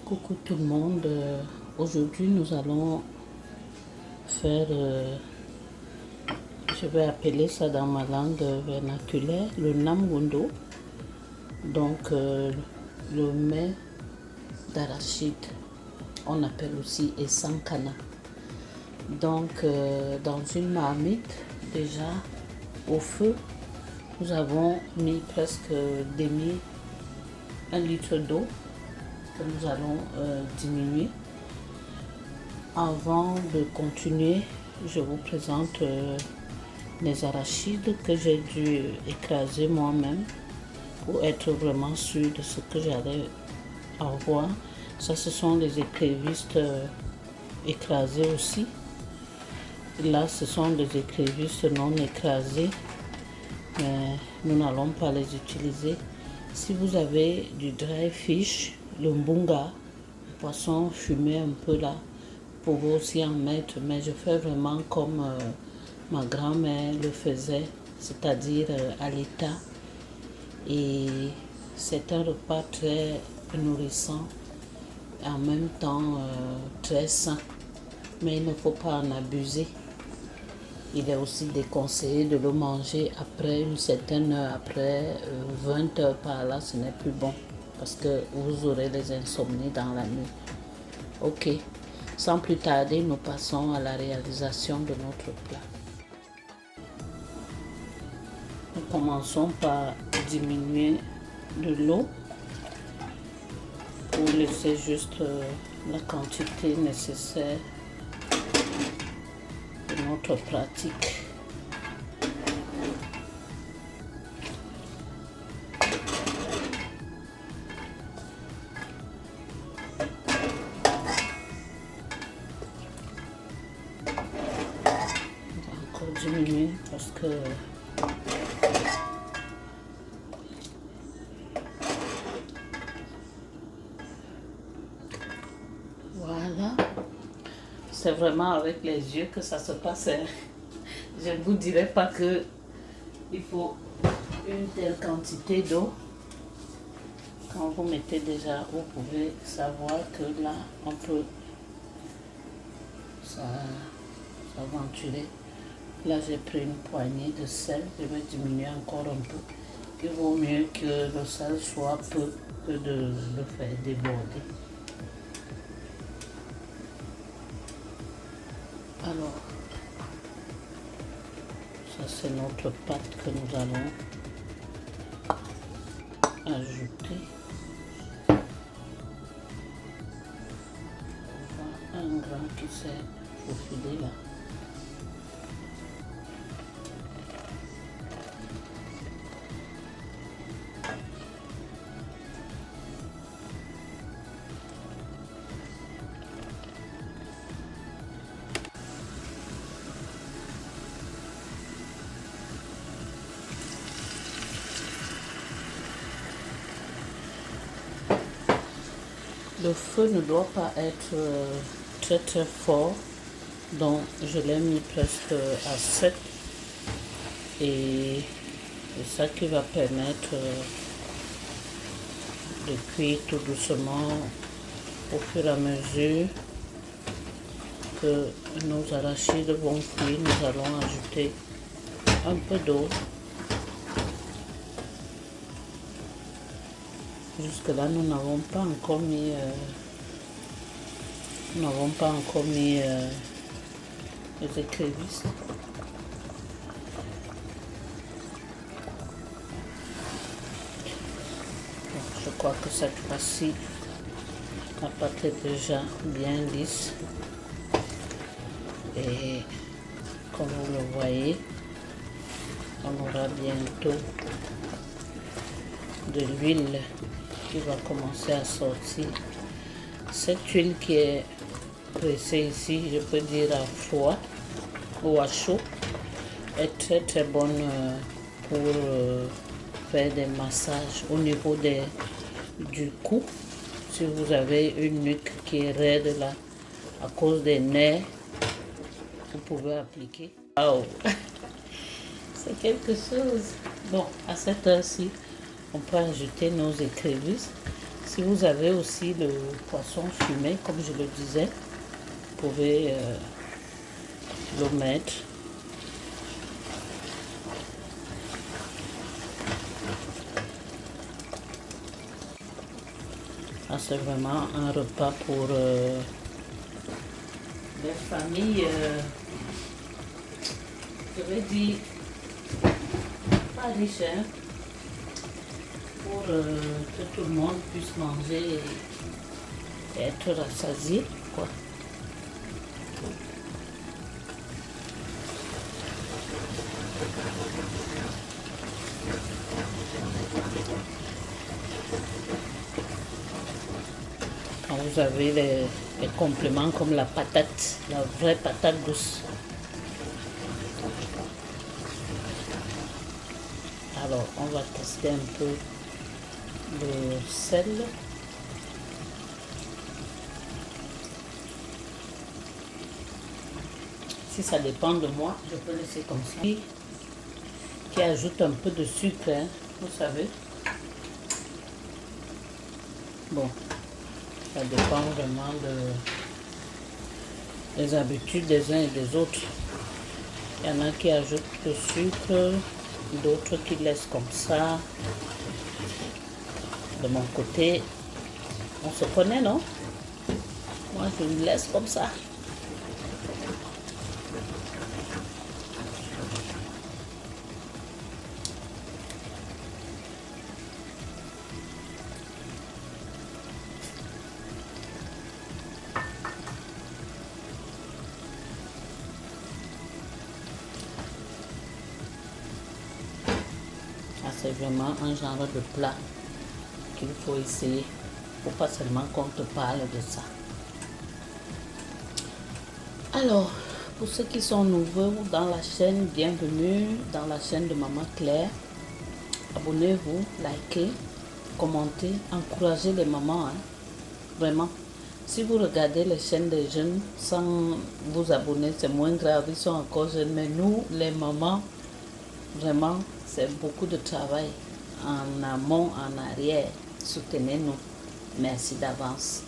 Coucou tout le monde. Aujourd'hui, nous allons faire, je vais appeler ça dans ma langue vernaculaire, le namgundo. Donc, le mets d'arachide, on appelle aussi esankana. Donc, dans une marmite, déjà au feu, nous avons mis presque demi 1 litre d'eau que nous allons diminuer. Avant de continuer, je vous présente les arachides que j'ai dû écraser moi-même pour être vraiment sûr de ce que j'allais avoir. Ça, ce sont les écrevisses écrasées aussi. Là, ce sont des écrevisses non écrasées, mais nous n'allons pas les utiliser. Si vous avez du dry fish, le mbunga, le poisson fumé un peu là, vous pouvez aussi en mettre, mais je fais vraiment comme ma grand-mère le faisait, c'est-à-dire à l'état. Et c'est un repas très nourrissant et en même temps très sain, mais il ne faut pas en abuser. Il est aussi déconseillé de le manger après une certaine heure, après 20 heures par là, ce n'est plus bon parce que vous aurez des insomnies dans la nuit. Ok, sans plus tarder, nous passons à la réalisation de notre plat. Nous commençons par diminuer de l'eau pour laisser juste la quantité nécessaire de notre pratique. Diminuer parce que voilà, c'est vraiment avec les yeux que ça se passe. Je ne vous dirai pas que il faut une telle quantité d'eau. Quand vous mettez déjà, vous pouvez savoir que là on peut s'aventurer. Là, j'ai pris une poignée de sel. Je vais diminuer encore un peu. Il vaut mieux que le sel soit peu que de le faire déborder. Alors, ça c'est notre pâte que nous allons ajouter. On voit un grain qui s'est faufilé là. Le feu ne doit pas être très très fort, donc je l'ai mis presque à 7 et c'est ça qui va permettre de cuire tout doucement au fur et à mesure que nos arachides vont cuire. Nous allons ajouter un peu d'eau. Jusque là, nous n'avons pas encore mis, les écrevisses. Donc, je crois que cette fois-ci, la pâte est déjà bien lisse. Et comme vous le voyez, on aura bientôt de l'huile qui va commencer à sortir. Cette huile qui est pressée ici, je peux dire à froid ou à chaud, est très très bonne pour faire des massages au niveau du cou. Si vous avez une nuque qui est raide là à cause des nerfs, vous pouvez appliquer. Oh. C'est quelque chose. Bon, à cette heure-ci, on peut ajouter nos écrevisses. Si vous avez aussi le poisson fumé, comme je le disais, vous pouvez le mettre. C'est vraiment un repas pour les familles, je vais dire, pas riches, hein, pour que tout le monde puisse manger et être rassasié, quoi. Quand vous avez les compléments comme la patate, la vraie patate douce. Alors, on va tester un peu le sel. Si ça dépend de moi, je peux laisser comme ça. Qui ajoute un peu de sucre, hein, vous savez. Bon, ça dépend vraiment des habitudes des uns et des autres. Il y en a qui ajoutent le sucre, d'autres qui laissent comme ça. De mon côté, on se connaît, non? Moi, je le laisse comme ça. C'est vraiment un genre de plat qu'il faut essayer. Il ne faut pas seulement qu'on te parle de ça. Alors, pour ceux qui sont nouveaux dans la chaîne, bienvenue dans la chaîne de Maman Claire. Abonnez-vous, likez, commentez, encouragez les mamans. Hein. Vraiment. Si vous regardez les chaînes des jeunes sans vous abonner, c'est moins grave, ils sont encore jeunes. Mais nous, les mamans, vraiment, c'est beaucoup de travail en amont, en arrière. Soutenez-nous. Merci d'avance.